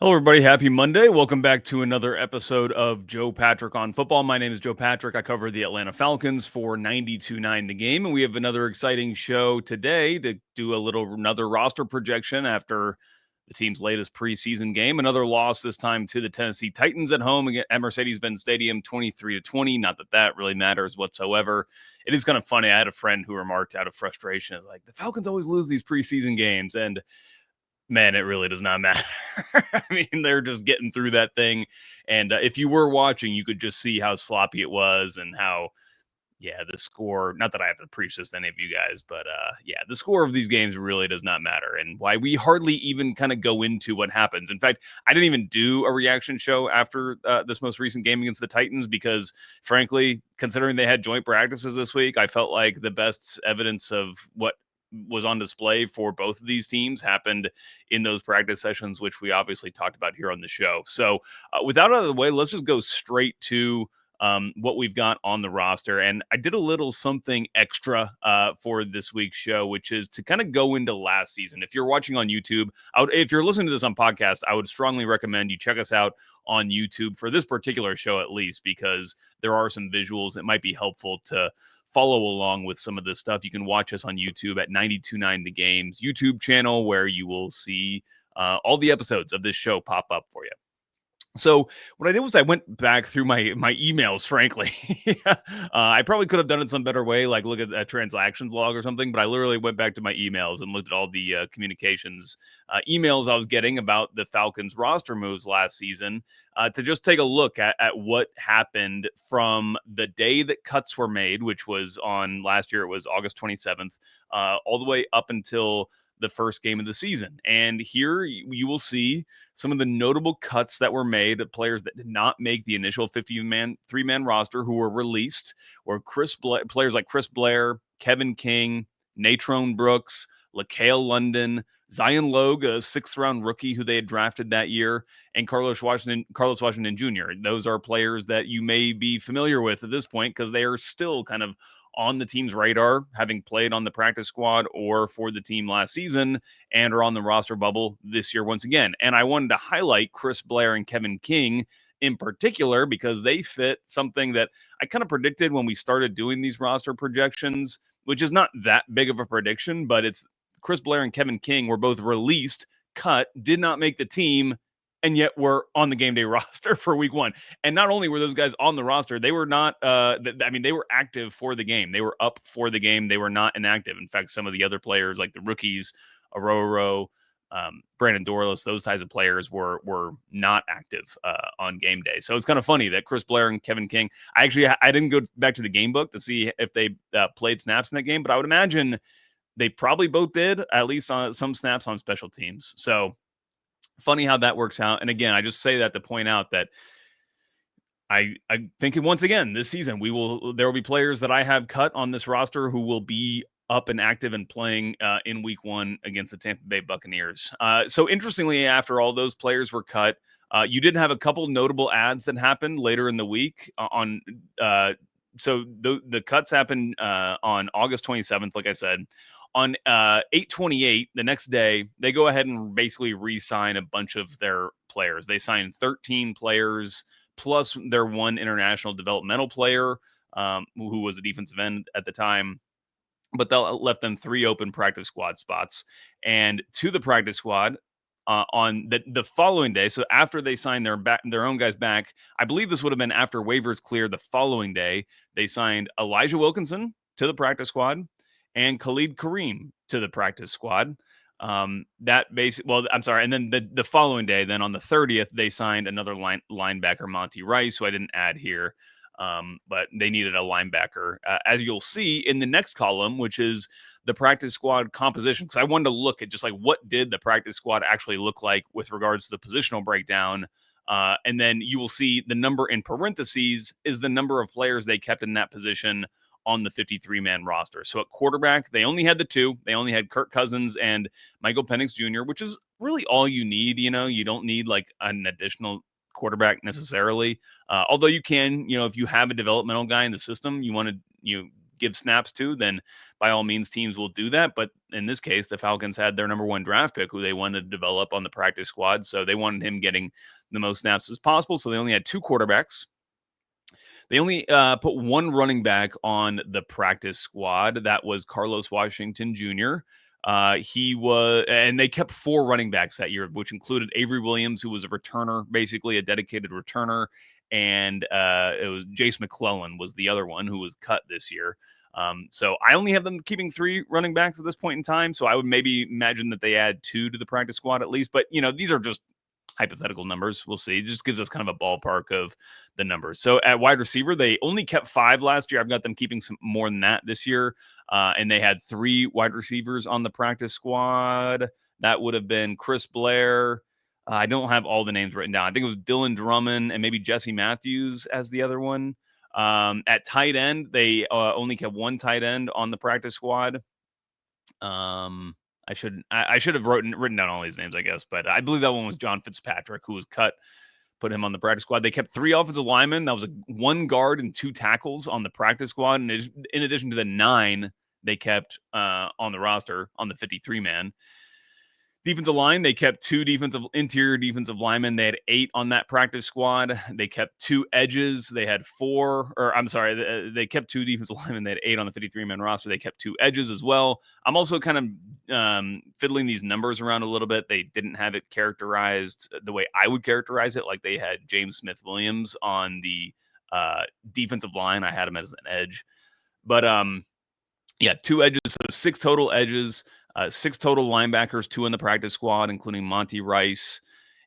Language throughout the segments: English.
Hello, everybody. Happy Monday. Welcome back to another episode of Joe Patrick on Football. My name is Joe Patrick. I cover the Atlanta Falcons for 92.9 The Game, and we have another exciting show today to do another roster projection after the team's latest preseason game. Another loss this time to the Tennessee Titans at home at Mercedes-Benz Stadium, 23-20. Not that that really matters whatsoever. It is kind of funny. I had a friend who remarked out of frustration, like, the Falcons always lose these preseason games, and man, it really does not matter. I mean, they're just getting through that thing. And if you were watching, you could just see how sloppy it was and how, the score, not that I have to preach this to any of you guys, but the score of these games really does not matter. And why we hardly even kind of go into what happens. In fact, I didn't even do a reaction show after this most recent game against the Titans because, frankly, considering they had joint practices this week, I felt like the best evidence of what was on display for both of these teams happened in those practice sessions, which we obviously talked about here on the show. So without out of the way, let's just go straight to what we've got on the roster. And I did a little something extra for this week's show, which is to kind of go into last season. If you're watching on YouTube, if you're listening to this on podcast, I would strongly recommend you check us out on YouTube for this particular show, at least, because there are some visuals that might be helpful to follow along with some of this stuff. You can watch us on YouTube at 92.9 The Game's YouTube channel, where you will see all the episodes of this show pop up for you. So what I did was I went back through my emails, frankly. I probably could have done it some better way, like look at a transactions log or something, but I literally went back to my emails and looked at all the communications emails I was getting about the Falcons roster moves last season to just take a look at what happened from the day that cuts were made, which was on last year. It was August 27th, all the way up until the first game of the season. And here you will see some of the notable cuts that were made of players that did not make the initial 50-man, three-man roster who were released, or players like Chris Blair, Kevin King, Natrone Brooks, LaCale London, Zion Logue, a sixth-round rookie who they had drafted that year, and Carlos Washington Jr. Those are players that you may be familiar with at this point because they are still kind of on the team's radar, having played on the practice squad or for the team last season, and are on the roster bubble this year once again. And I wanted to highlight Chris Blair and Kevin King in particular because they fit something that I kind of predicted when we started doing these roster projections, which is not that big of a prediction, but it's Chris Blair and Kevin King were both released, cut, did not make the team, and yet were on the game day roster for week one. And not only were those guys on the roster, they were not, they were active for the game. They were up for the game. They were not inactive. In fact, some of the other players, like the rookies, Aroro, Brandon Dorlus, those types of players were not active on game day. So it's kind of funny that Chris Blair and Kevin King, I didn't go back to the game book to see if they played snaps in that game, but I would imagine they probably both did, at least on some snaps on special teams. So funny how that works out. And again, I just say that to point out that I think once again this season there will be players that I have cut on this roster who will be up and active and playing in week one against the Tampa Bay Buccaneers. So interestingly, after all those players were cut, you did have a couple notable ads that happened later in the week so the cuts happened on August 27th, like I said. On 8/28, the next day, they go ahead and basically re-sign a bunch of their players. They signed 13 players plus their one international developmental player who was a defensive end at the time. But they left them 3 open practice squad spots. And to the practice squad on the following day, so after they signed their own guys back, I believe this would have been after waivers cleared the following day, they signed Elijah Wilkinson to the practice squad and Khalid Kareem to the practice squad. And then the following day, then on the 30th, they signed another linebacker, Monty Rice, who I didn't add here. But they needed a linebacker, as you'll see in the next column, which is the practice squad composition. Because I wanted to look at just like what did the practice squad actually look like with regards to the positional breakdown. And then you will see the number in parentheses is the number of players they kept in that position on the 53-man roster. So at quarterback, they only had the two. They only had Kirk Cousins and Michael Penix Jr., which is really all you need. You don't need like an additional quarterback necessarily. Although you can, if you have a developmental guy in the system, you want to, give snaps to, then by all means, teams will do that. But in this case, the Falcons had their number one draft pick who they wanted to develop on the practice squad. So they wanted him getting the most snaps as possible. So they only had two quarterbacks. They only put one running back on the practice squad. That was Carlos Washington Jr. And they kept four running backs that year, which included Avery Williams, who was a returner, basically a dedicated returner. And it was Jace McClellan was the other one who was cut this year. So I only have them keeping three running backs at this point in time. So I would maybe imagine that they add two to the practice squad at least. But, these are just hypothetical numbers. We'll see. It just gives us kind of a ballpark of the numbers. So at wide receiver, they only kept five last year. I've got them keeping some more than that this year. And they had three wide receivers on the practice squad. That would have been Chris Blair. I don't have all the names written down. I think it was Dylan Drummond and maybe Jesse Matthews as the other one. At tight end, they only kept one tight end on the practice squad. I should have written down all these names, I guess, but I believe that one was John Fitzpatrick, who was cut, put him on the practice squad. They kept three offensive linemen. That was one guard and two tackles on the practice squad. And in addition to the 9 they kept on the roster on the 53-man. Defensive line, they kept two interior defensive linemen. They had 8 on that practice squad. They kept 2 edges. They had 4, or I'm sorry, they kept 2 defensive linemen. They had 8 on the 53-man roster. They kept 2 edges as well. I'm also kind of fiddling these numbers around a little bit. They didn't have it characterized the way I would characterize it. Like they had James Smith-Williams on the defensive line. I had him as an edge. But 2 edges, so 6 total edges. 6 total linebackers, 2 in the practice squad, including Monty Rice.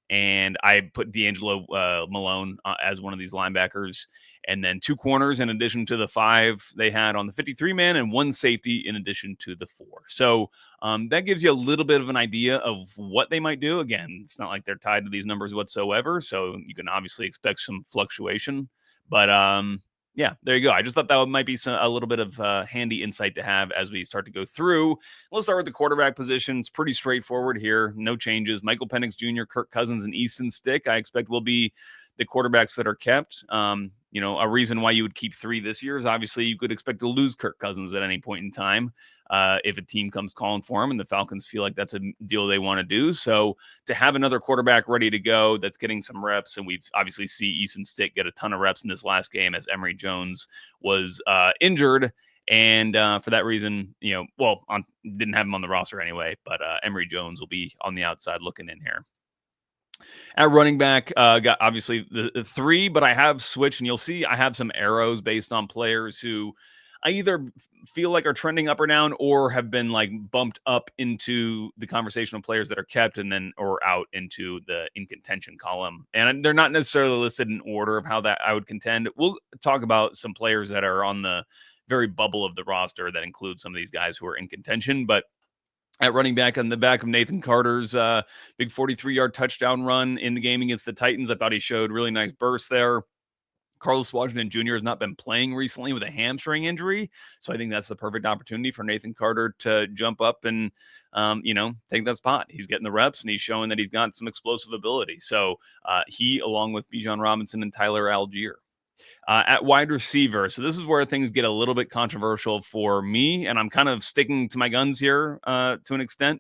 And I put D'Angelo Malone as one of these linebackers. And then 2 corners in addition to the 5 they had on the 53-man and 1 safety in addition to the 4. So that gives you a little bit of an idea of what they might do. Again, it's not like they're tied to these numbers whatsoever. So you can obviously expect some fluctuation. But there you go. I just thought that might be a little bit of handy insight to have as we start to go through. Let's start with the quarterback position. It's pretty straightforward here. No changes. Michael Penix Jr., Kirk Cousins, and Easton Stick, I expect will be the quarterbacks that are kept. A reason why you would keep 3 this year is obviously you could expect to lose Kirk Cousins at any point in time if a team comes calling for him and the Falcons feel like that's a deal they want to do. So to have another quarterback ready to go that's getting some reps, and we've obviously see Easton Stick get a ton of reps in this last game as Emory Jones was injured. And for that reason, didn't have him on the roster anyway, but Emory Jones will be on the outside looking in here. At running back, got obviously the 3, but I have switched, and you'll see I have some arrows based on players who I either feel like are trending up or down or have been like bumped up into the conversation of players that are kept and then or out into the in contention column. And they're not necessarily listed in order of how that I would contend. We'll talk about some players that are on the very bubble of the roster that include some of these guys who are in contention, but at running back, on the back of Nathan Carter's big 43-yard touchdown run in the game against the Titans, I thought he showed really nice burst there. Carlos Washington Jr. has not been playing recently with a hamstring injury, so I think that's the perfect opportunity for Nathan Carter to jump up and, take that spot. He's getting the reps, and he's showing that he's got some explosive ability. So he, along with Bijan Robinson and Tyler Algier. At wide receiver, so this is where things get a little bit controversial for me, and I'm kind of sticking to my guns here to an extent.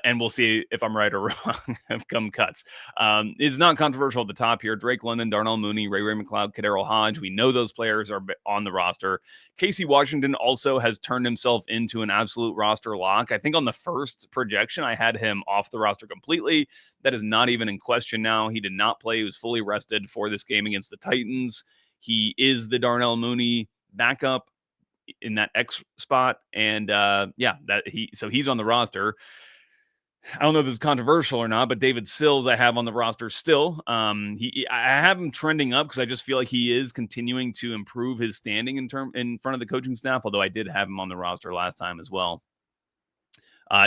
And we'll see if I'm right or wrong. Have come cuts. It's not controversial at the top here. Drake London, Darnell Mooney, Ray McLeod, Kadero Hodge. We know those players are on the roster. Casey Washington also has turned himself into an absolute roster lock. I think on the first projection, I had him off the roster completely. That is not even in question now. He did not play. He was fully rested for this game against the Titans. He is the Darnell Mooney backup in that X spot. And he's on the roster. I don't know if this is controversial or not, but David Sills I have on the roster still. I have him trending up because I just feel like he is continuing to improve his standing in front of the coaching staff, although I did have him on the roster last time as well.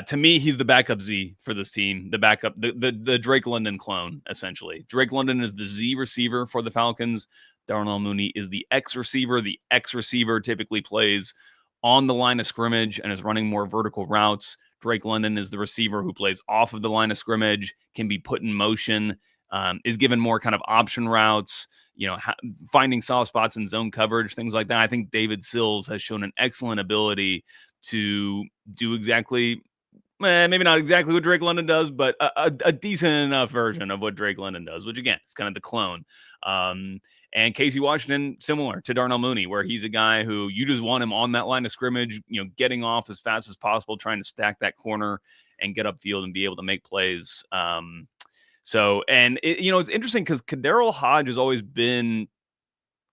To me, he's the backup Z for this team, the backup, the Drake London clone, essentially. Drake London is the Z receiver for the Falcons. Darnell Mooney is the X receiver. The X receiver typically plays on the line of scrimmage and is running more vertical routes. Drake London is the receiver who plays off of the line of scrimmage, can be put in motion, is given more kind of option routes, finding soft spots in zone coverage, things like that. I think David Sills has shown an excellent ability to do exactly, maybe not exactly what Drake London does, but a decent enough version of what Drake London does, which again, it's kind of the clone. And Casey Washington, similar to Darnell Mooney, where he's a guy who you just want him on that line of scrimmage, getting off as fast as possible, trying to stack that corner and get upfield and be able to make plays. It's interesting because Kaderil Hodge has always been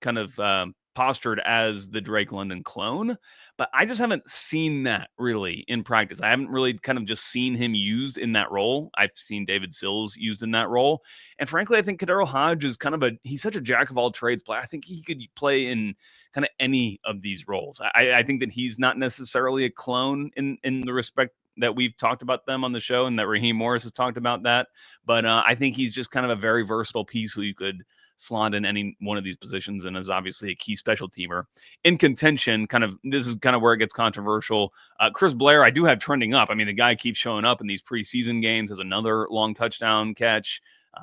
kind of postured as the Drake London clone, but I just haven't seen that really in practice. I haven't really kind of just seen him used in that role. I've seen David Sills used in that role. And frankly, I think Kaderil Hodge is he's such a jack of all trades player. I think he could play in kind of any of these roles. I think that he's not necessarily a clone in the respect that we've talked about them on the show and that Raheem Morris has talked about that. But I think he's just kind of a very versatile piece who you could slot in any one of these positions and is obviously a key special teamer in contention. This is kind of where it gets controversial. Chris Blair, I do have trending up. I mean, the guy keeps showing up in these preseason games as another long touchdown catch.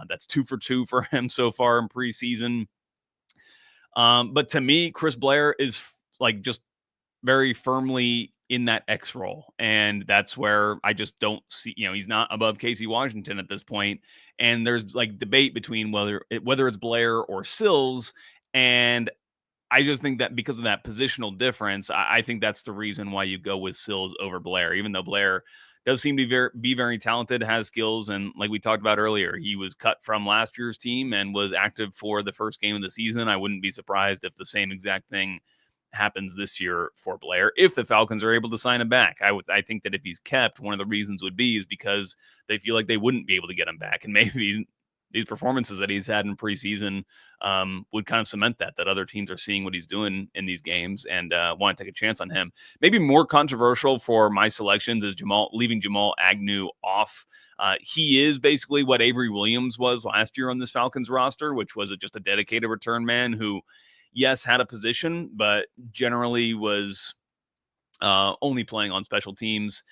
That's 2 for 2 for him so far in preseason. But to me, Chris Blair is just very firmly in that X role. And that's where I just don't see, he's not above Casey Washington at this point. And there's debate between whether it's Blair or Sills. And I just think that because of that positional difference, I think that's the reason why you go with Sills over Blair, even though Blair does seem to be very talented, has skills. And like we talked about earlier, he was cut from last year's team and was active for the first game of the season. I wouldn't be surprised if the same exact thing happens this year for Blair if the Falcons are able to sign him back. I think that if he's kept, one of the reasons would be is because they feel like they wouldn't be able to get him back, and maybe these performances that he's had in preseason would kind of cement that other teams are seeing what he's doing in these games and want to take a chance on him. Maybe more controversial for my selections is leaving Jamal Agnew off. He is basically what Avery Williams was last year on this Falcons roster, which was just a dedicated return man who, yes, had a position, but generally was only playing on special teams.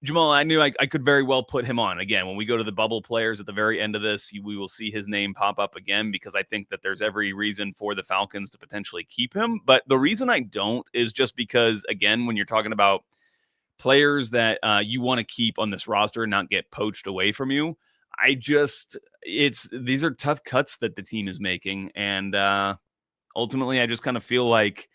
Jamal Agnew, I could very well put him on. Again, when we go to the bubble players at the very end of this, we will see his name pop up again because I think that there's every reason for the Falcons to potentially keep him. But the reason I don't is just because, again, when you're talking about players that you want to keep on this roster and not get poached away from you, these are tough cuts that the team is making. And ultimately, I just kind of feel like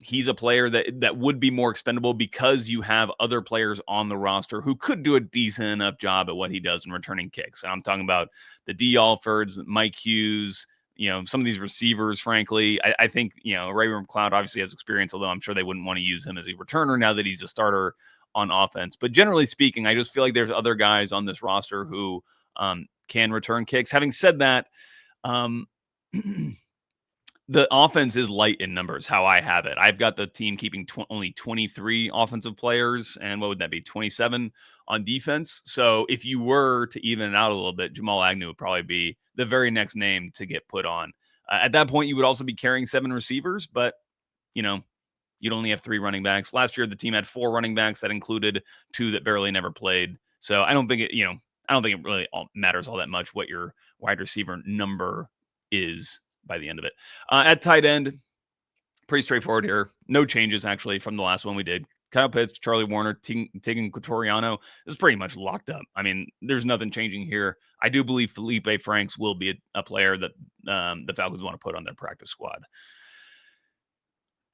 he's a player that would be more expendable because you have other players on the roster who could do a decent enough job at what he does in returning kicks. And I'm talking about the D. Alfords, Mike Hughes, some of these receivers, frankly. I think, Ray McCloud obviously has experience, although I'm sure they wouldn't want to use him as a returner now that he's a starter on offense. But generally speaking, I just feel like there's other guys on this roster who can return kicks. Having said that, the offense is light in numbers, how I have it. I've got the team keeping only 23 offensive players, and what would that be, 27 on defense? So if you were to even it out a little bit, Jamal Agnew would probably be the very next name to get put on. At that point, you would also be carrying 7 receivers, but, you'd only have 3 running backs. Last year, the team had 4 running backs. That included 2 that barely never played. So I don't think it really matters all that much what your wide receiver number is by the end of it. At tight end, pretty straightforward here. No changes, actually, from the last one we did. Kyle Pitts, Charlie Warner, Tegan Quatoriano. This is pretty much locked up. I mean, there's nothing changing here. I do believe Felipe Franks will be a player that the Falcons want to put on their practice squad.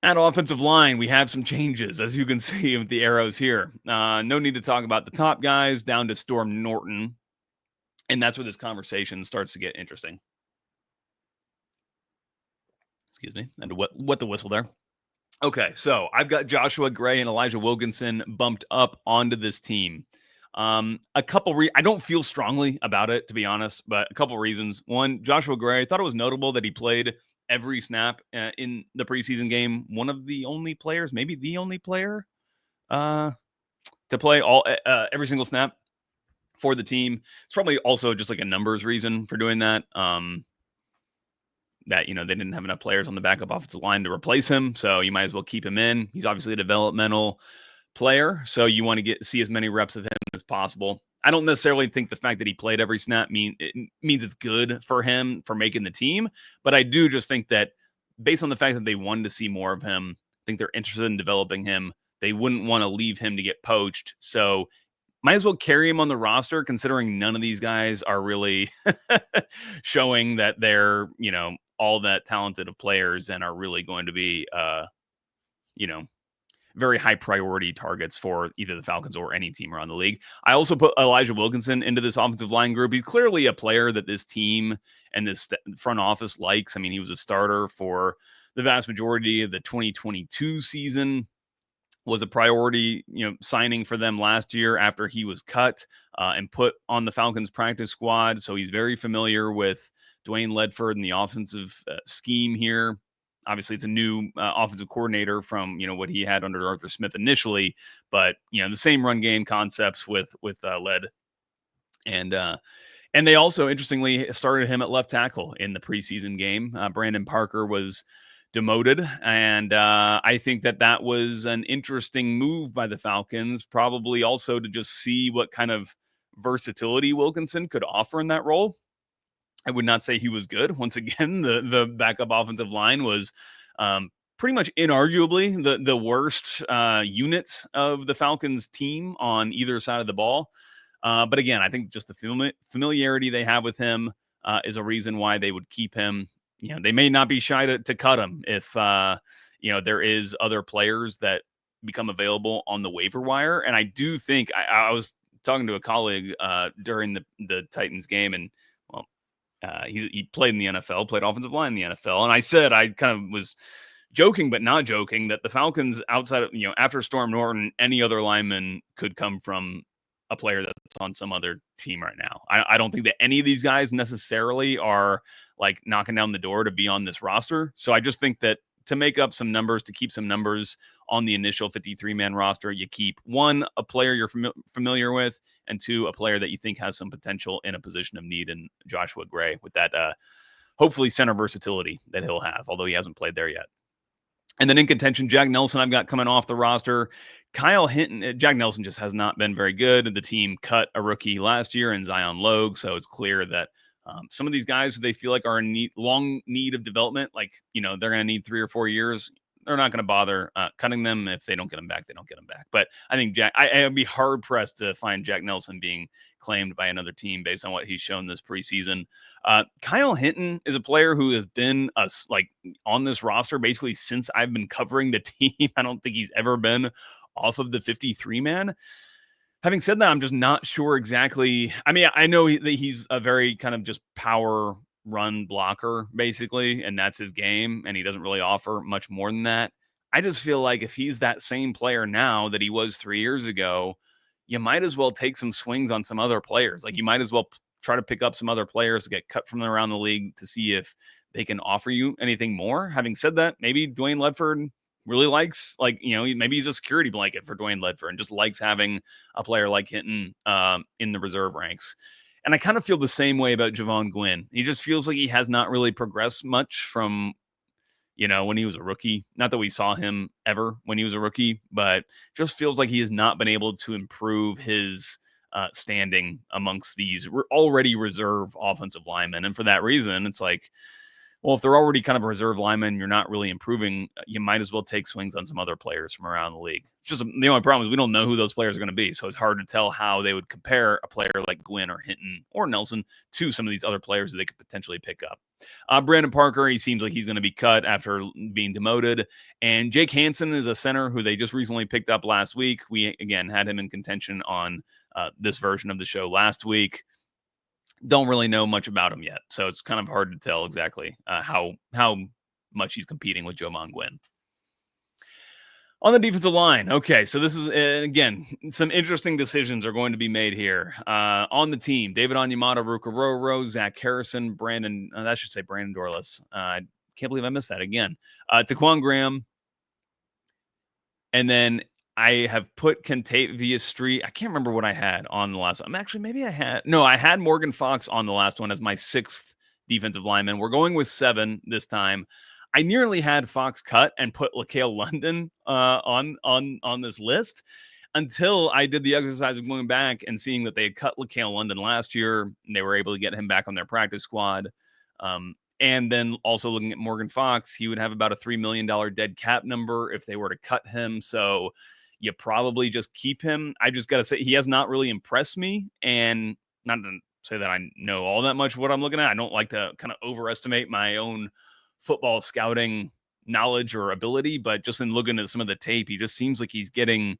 At offensive line, we have some changes, as you can see with the arrows here. No need to talk about the top guys, down to Storm Norton. And that's where this conversation starts to get interesting. Excuse me, and what the whistle there. Okay, so I've got Joshua Gray and Elijah Wilkinson bumped up onto this team. I don't feel strongly about it, to be honest, but a couple reasons. One, Joshua Gray, I thought it was notable that he played every snap in the preseason game. One of the only players, maybe the only player, to play every single snap for the team. It's probably also just like a numbers reason for doing that. That, they didn't have enough players on the backup offensive line to replace him. So you might as well keep him in. He's obviously a developmental player. So you want to see as many reps of him as possible. I don't necessarily think the fact that he played every snap means it's good for him for making the team, but I do just think that based on the fact that they wanted to see more of him, I think they're interested in developing him. They wouldn't want to leave him to get poached. So might as well carry him on the roster, considering none of these guys are really showing that they're, all that talented of players and are really going to be, you know, very high priority targets for either the Falcons or any team around the league. I also put Elijah Wilkinson into this offensive line group. He's clearly a player that this team and this front office likes. I mean, he was a starter for the vast majority of the 2022 season, was a priority, signing for them last year after he was cut and put on the Falcons practice squad. So he's very familiar with Dwayne Ledford and the offensive scheme here. Obviously, it's a new offensive coordinator from what he had under Arthur Smith initially, but the same run game concepts with Led, and they also interestingly started him at left tackle in the preseason game. Brandon Parker was demoted, and I think that was an interesting move by the Falcons, probably also to just see what kind of versatility Wilkinson could offer in that role. I would not say he was good. Once again, the backup offensive line was pretty much inarguably the worst unit of the Falcons team on either side of the ball. But again, I think just the familiarity they have with him is a reason why they would keep him. They may not be shy to cut him if there is other players that become available on the waiver wire. And I do think I was talking to a colleague during the Titans game, and he played in the NFL, played offensive line in the NFL. And I said, I kind of was joking, but not joking, that the Falcons outside of, after Storm Norton, any other lineman could come from a player that's on some other team right now. I don't think that any of these guys necessarily are like knocking down the door to be on this roster. So I just think that to make up some numbers, to keep some numbers on the initial 53-man roster, you keep one, a player you're familiar with, and two, a player that you think has some potential in a position of need in Joshua Gray with that hopefully center versatility that he'll have, although he hasn't played there yet. And then in contention, Jack Nelson I've got coming off the roster. Kyle Hinton, Jack Nelson just has not been very good. The team cut a rookie last year in Zion Logue, so it's clear that some of these guys who they feel like are in long need of development, like, they're going to need 3 or 4 years, they're not going to bother cutting them. If they don't get them back, they don't get them back. But I think I'd be hard-pressed to find Jack Nelson being claimed by another team based on what he's shown this preseason. Kyle Hinton is a player who has been on this roster basically since I've been covering the team. I don't think he's ever been off of the 53-man. Having said that, I'm just not sure exactly. I mean, I know that he's a very kind of just power run blocker, basically, and that's his game, and he doesn't really offer much more than that. I just feel like if he's that same player now that he was 3 years ago, you might as well take some swings on some other players. Like, you might as well try to pick up some other players to get cut from around the league to see if they can offer you anything more. Having said that, maybe Dwayne Ledford really likes, maybe he's a security blanket for Dwayne Ledford and just likes having a player like Hinton in the reserve ranks. And I kind of feel the same way about Javon Gwynn. He just feels like he has not really progressed much from, when he was a rookie. Not that we saw him ever when he was a rookie, but just feels like he has not been able to improve his standing amongst these already reserve offensive linemen. And for that reason, it's like, well, if they're already kind of a reserve lineman, you're not really improving, you might as well take swings on some other players from around the league. It's just the only problem is we don't know who those players are going to be. So it's hard to tell how they would compare a player like Gwynn or Hinton or Nelson to some of these other players that they could potentially pick up. Brandon Parker, he seems like he's going to be cut after being demoted. And Jake Hansen is a center who they just recently picked up last week. We, again, had him in contention on this version of the show last week. Don't really know much about him yet, so it's kind of hard to tell exactly how much he's competing with Javon Gwynn. On the defensive line, okay, so this is, again, some interesting decisions are going to be made here. On the team, David Onyemata, Ruka Roro, Zach Harrison, Brandon Dorless. I can't believe I missed that again. Taquan Graham, and then I have put Kentavious Street. I can't remember what I had on the last one. I had Morgan Fox on the last one as my 6th defensive lineman. We're going with 7 this time. I nearly had Fox cut and put LaCale London on this list until I did the exercise of going back and seeing that they had cut LaCale London last year and they were able to get him back on their practice squad. And then also looking at Morgan Fox, he would have about a $3 million dead cap number if they were to cut him. So you probably just keep him. I just got to say, he has not really impressed me. And not to say that I know all that much of what I'm looking at. I don't like to kind of overestimate my own football scouting knowledge or ability, but just in looking at some of the tape, he just seems like he's getting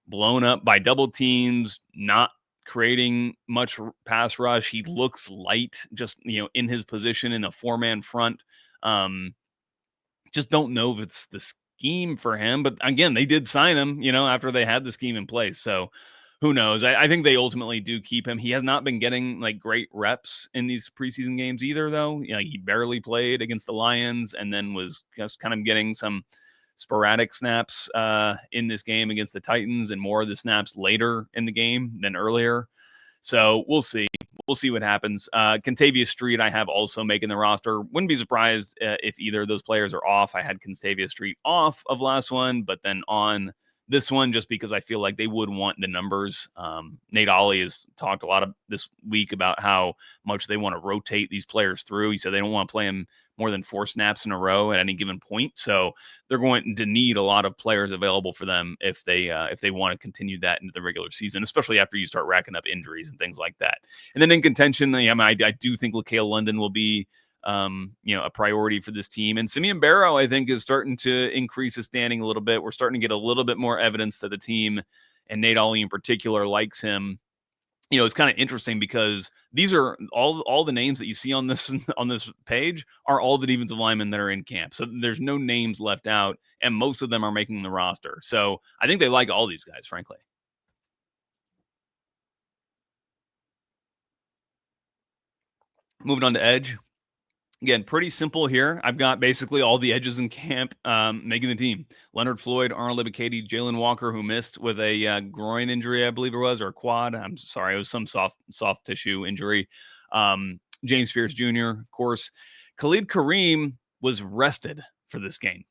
blown up by double teams, not creating much pass rush. He looks light just, in his position in a four-man front. Um, just don't know if it's the scheme for him. But again, they did sign him, after they had the scheme in place. So who knows? I think they ultimately do keep him. He has not been getting like great reps in these preseason games either, though. He barely played against the Lions and then was just kind of getting some sporadic snaps in this game against the Titans and more of the snaps later in the game than earlier. So we'll see. We'll see what happens. Contavious Street, I have also making the roster. Wouldn't be surprised if either of those players are off. I had Contavious Street off of last one, but then on this one, just because I feel like they would want the numbers. Nate Ollie has talked a lot of this week about how much they want to rotate these players through. He said they don't want to play them more than 4 snaps in a row at any given point. So they're going to need a lot of players available for them if they want to continue that into the regular season, especially after you start racking up injuries and things like that. And then in contention, I do think LaCale London will be a priority for this team. And Simeon Barrow, I think, is starting to increase his standing a little bit. We're starting to get a little bit more evidence that the team, and Nate Ollie in particular, likes him. It's kind of interesting because these are all the names that you see on this page are all the defensive linemen that are in camp. So there's no names left out, and most of them are making the roster. So I think they like all these guys, frankly. Moving on to edge. Again, pretty simple here. I've got basically all the edges in camp making the team. Leonard Floyd, Arnold Ebiketie, Jalen Walker, who missed with a groin injury, I believe it was, or a quad. I'm sorry, it was some soft tissue injury. James Pierce Jr., of course. Khalid Kareem was rested for this game.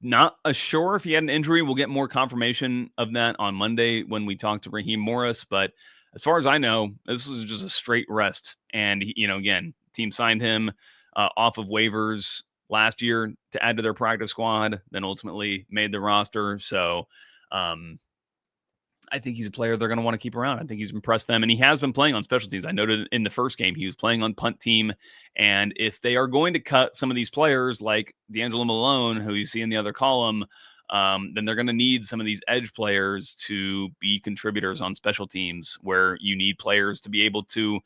Not sure if he had an injury. We'll get more confirmation of that on Monday when we talk to Raheem Morris. But as far as I know, this was just a straight rest. And, again, team signed him off of waivers last year to add to their practice squad, then ultimately made the roster. So I think he's a player they're going to want to keep around. I think he's impressed them, and he has been playing on special teams. I noted in the first game he was playing on punt team, and if they are going to cut some of these players like D'Angelo Malone, who you see in the other column, then they're going to need some of these edge players to be contributors on special teams where you need players to be able to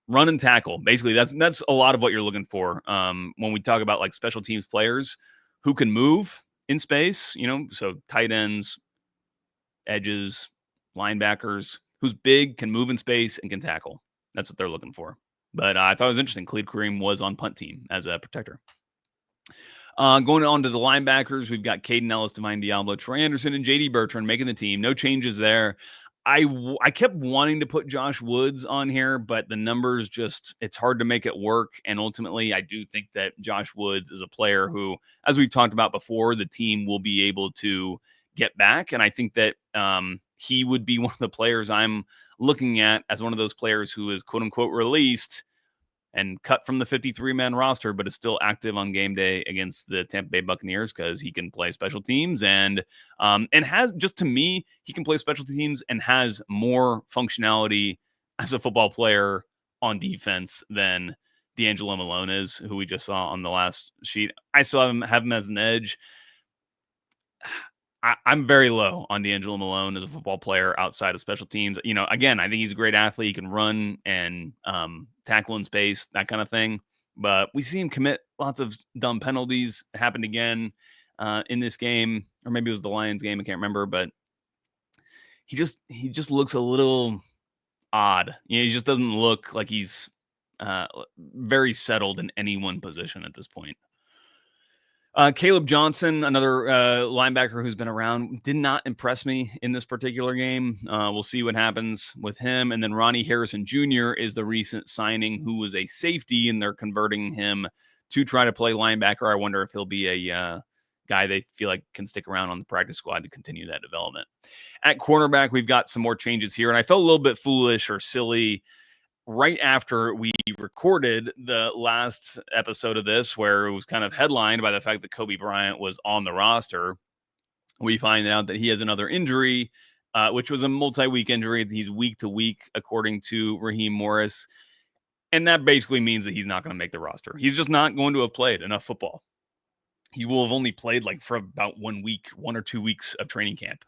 run and tackle. Basically, that's a lot of what you're looking for when we talk about like special teams players who can move in space, so tight ends, edges, linebackers, who's big, can move in space, and can tackle. That's what they're looking for. But I thought it was interesting. Khalid Kareem was on punt team as a protector. Going on to the linebackers, we've got Caden Ellis, Divine Diablo, Troy Anderson, and J.D. Bertrand making the team. No changes there. I kept wanting to put Josh Woods on here, but the numbers it's hard to make it work. And ultimately, I do think that Josh Woods is a player who, as we've talked about before, the team will be able to get back. And I think that he would be one of the players I'm looking at as one of those players who is quote unquote released and cut from the 53-man roster, but is still active on game day against the Tampa Bay Buccaneers because he can play special teams and has, just to me, he can play special teams and has more functionality as a football player on defense than D'Angelo Malone is, who we just saw on the last sheet. I still have him as an edge. I'm very low on D'Angelo Malone as a football player outside of special teams. Again, I think he's a great athlete. He can run and tackle in space, that kind of thing. But we see him commit lots of dumb penalties. It happened again in this game, or maybe it was the Lions game. I can't remember, but he just looks a little odd. He just doesn't look like he's very settled in any one position at this point. Caleb Johnson, another linebacker who's been around, did not impress me in this particular game. We'll see what happens with him. And then Ronnie Harrison Jr. is the recent signing who was a safety, and they're converting him to try to play linebacker. I wonder if he'll be guy they feel like can stick around on the practice squad to continue that development. At cornerback, we've got some more changes here, and I felt a little bit foolish or silly right after we recorded the last episode of this, where it was kind of headlined by the fact that Kobe Bryant was on the roster. We find out that he has another injury, which was a multi-week injury. He's week to week, according to Raheem Morris. And that basically means that he's not going to make the roster. He's just not going to have played enough football. He will have only played like for about 1 week, 1 or 2 weeks of training camp.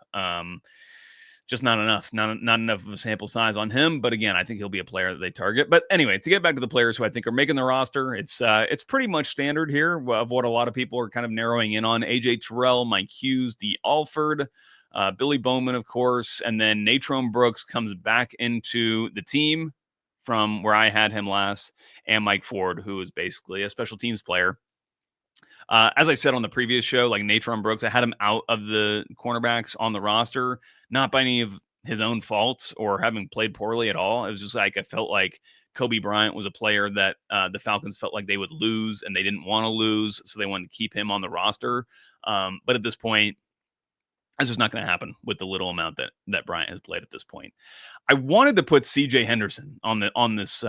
Just not enough, not enough of a sample size on him. But again, I think he'll be a player that they target. But anyway, to get back to the players who I think are making the roster, it's pretty much standard here of what a lot of people are kind of narrowing in on. AJ Terrell, Mike Hughes, D. Alford, Billy Bowman, of course, and then Natrone Brooks comes back into the team from where I had him last, and Mike Ford, who is basically a special teams player. As I said on the previous show, like Natrone Brooks, I had him out of the cornerbacks on the roster, not by any of his own faults or having played poorly at all. It was just like I felt like Kobe Bryant was a player that the Falcons felt like they would lose, and they didn't want to lose, so they wanted to keep him on the roster. But at this point, that's just not going to happen with the little amount that Bryant has played at this point. I wanted to put C.J. Henderson on this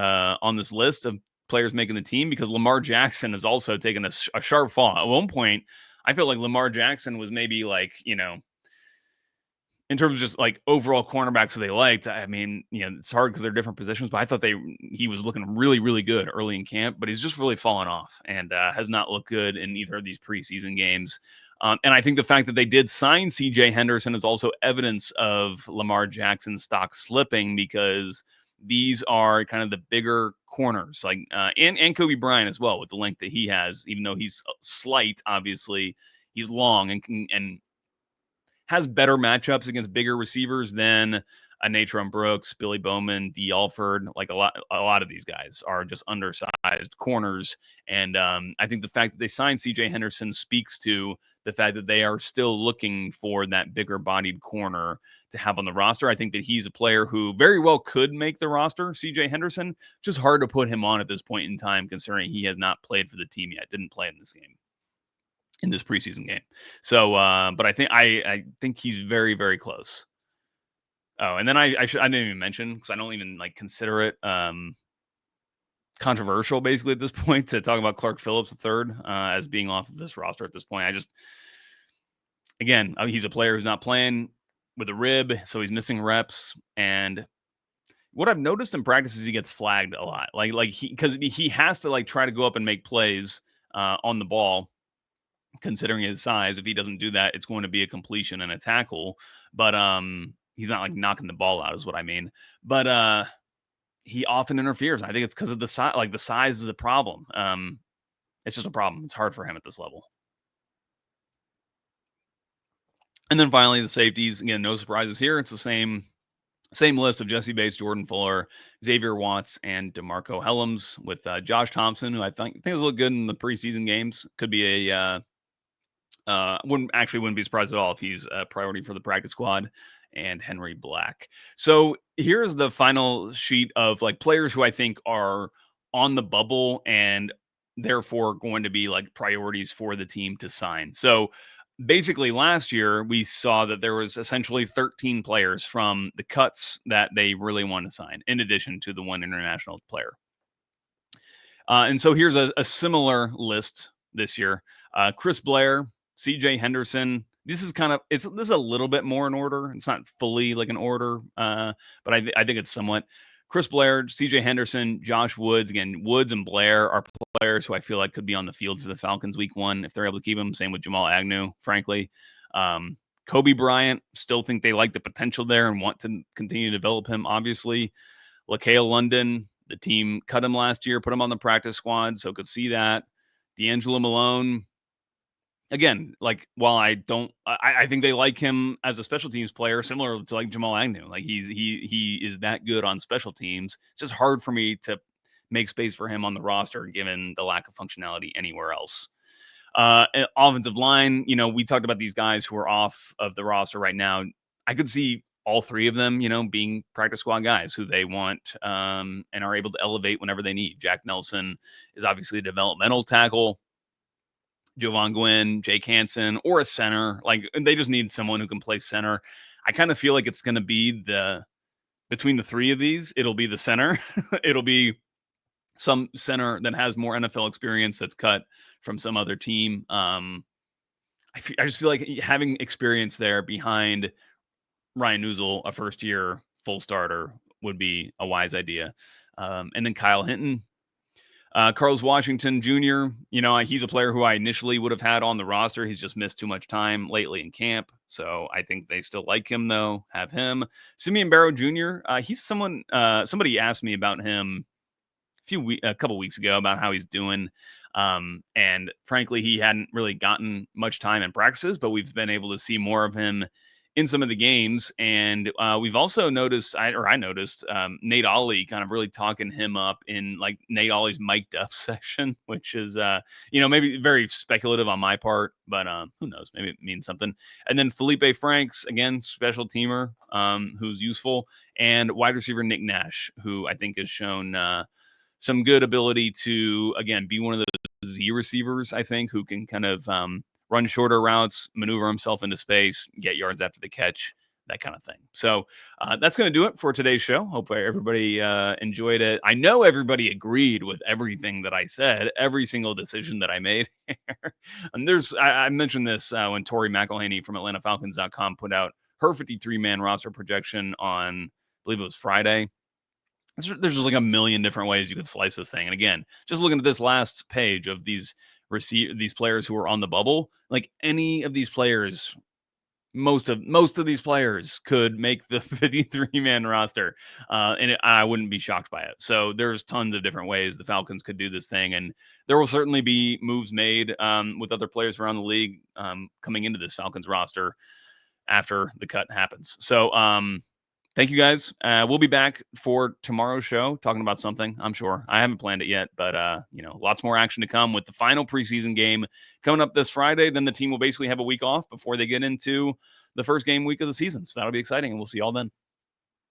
list of players making the team because Lamar Jackson has also taken a sharp fall. At one point, I feel like Lamar Jackson was maybe like, in terms of just like overall cornerbacks who they liked. I mean, it's hard because they're different positions, but I thought he was looking really, really good early in camp, but he's just really fallen off and has not looked good in either of these preseason games. And I think the fact that they did sign C.J. Henderson is also evidence of Lamar Jackson's stock slipping, because these are kind of the bigger corners, like and Kobe Bryant as well, with the length that he has. Even though he's slight, obviously he's long and has better matchups against bigger receivers than a Natrone Brooks, Billy Bowman, D. Alford. Like a lot of these guys are just undersized corners. And I think the fact that they signed C.J. Henderson speaks to the fact that they are still looking for that bigger bodied corner to have on the roster. I think that he's a player who very well could make the roster, C.J. Henderson. Just hard to put him on at this point in time, considering he has not played for the team yet, didn't play in this game, in this preseason game. So, but I think he's very, very close. Oh, and then I didn't even mention, because I don't even like consider it controversial basically at this point to talk about Clark Phillips III as being off of this roster at this point. He's a player who's not playing with a rib, so he's missing reps. And what I've noticed in practice is he gets flagged a lot. Because he has to like try to go up and make plays on the ball, considering his size. If he doesn't do that, it's going to be a completion and a tackle. But he's not like knocking the ball out, is what I mean. But he often interferes. I think it's because of the size. Like the size is a problem. It's just a problem. It's hard for him at this level. And then finally, the safeties. Again, no surprises here. It's the same list of Jesse Bates, Jordan Fuller, Xavier Watts, and DeMarco Helms, with Josh Thompson, who I think has looked good in the preseason games. Could be a wouldn't be surprised at all if he's a priority for the practice squad, and Henry Black. So here's the final sheet of like players who I think are on the bubble and therefore going to be like priorities for the team to sign. So basically last year we saw that there was essentially 13 players from the cuts that they really want to sign, in addition to the one international player. And so here's a similar list this year. Chris Blair, C.J. Henderson. This is a little bit more in order. It's not fully like an order, but I think it's somewhat. Chris Blair, C.J. Henderson, Josh Woods. Again, Woods and Blair are players who I feel like could be on the field for the Falcons week 1 if they're able to keep him. Same with Jamal Agnew, frankly. Kobe Bryant, still think they like the potential there and want to continue to develop him, obviously. LaCale London, the team cut him last year, put him on the practice squad, so could see that. D'Angelo Malone, again, like while I think they like him as a special teams player, similar to like Jamal Agnew. Like he is that good on special teams. It's just hard for me to make space for him on the roster given the lack of functionality anywhere else. Offensive line, we talked about these guys who are off of the roster right now. I could see all three of them, being practice squad guys who they want and are able to elevate whenever they need. Jack Nelson is obviously a developmental tackle. Jovan Gwynn, Jake Hansen, or a center. Like, they just need someone who can play center. I kind of feel like it's going to be between the three of these, it'll be the center. It'll be some center that has more NFL experience that's cut from some other team. I just feel like having experience there behind Ryan Newsel, a first year full starter, would be a wise idea. And then Kyle Hinton, Carlos Washington Jr., he's a player who I initially would have had on the roster. He's just missed too much time lately in camp. So I think they still like him, though, have him. Simeon Barrow Jr., he's somebody asked me about him a couple weeks ago about how he's doing. And frankly, he hadn't really gotten much time in practices, but we've been able to see more of him in some of the games. And we've also noticed, I noticed Nate Ollie kind of really talking him up in like Nate Ollie's mic'd up section, which is, maybe very speculative on my part, but who knows, maybe it means something. And then Felipe Franks, again, special teamer, who's useful, and wide receiver Nick Nash, who I think has shown some good ability to, again, be one of those Z receivers, I think, who can kind of run shorter routes, maneuver himself into space, get yards after the catch, that kind of thing. So that's going to do it for today's show. Hope everybody enjoyed it. I know everybody agreed with everything that I said, every single decision that I made. And I mentioned this when Tori McElhaney from AtlantaFalcons.com put out her 53-man roster projection on, I believe it was Friday. There's just like a million different ways you could slice this thing. And again, just looking at this last page of these players who are on the bubble, like any of these players, most of these players could make the 53-man roster, and I wouldn't be shocked by it. So there's tons of different ways the Falcons could do this thing, and there will certainly be moves made with other players around the league coming into this Falcons roster after the cut happens. So thank you guys. We'll be back for tomorrow's show talking about something, I'm sure. I haven't planned it yet, but lots more action to come with the final preseason game coming up this Friday. Then the team will basically have a week off before they get into the first game week of the season. So that'll be exciting, and we'll see y'all then.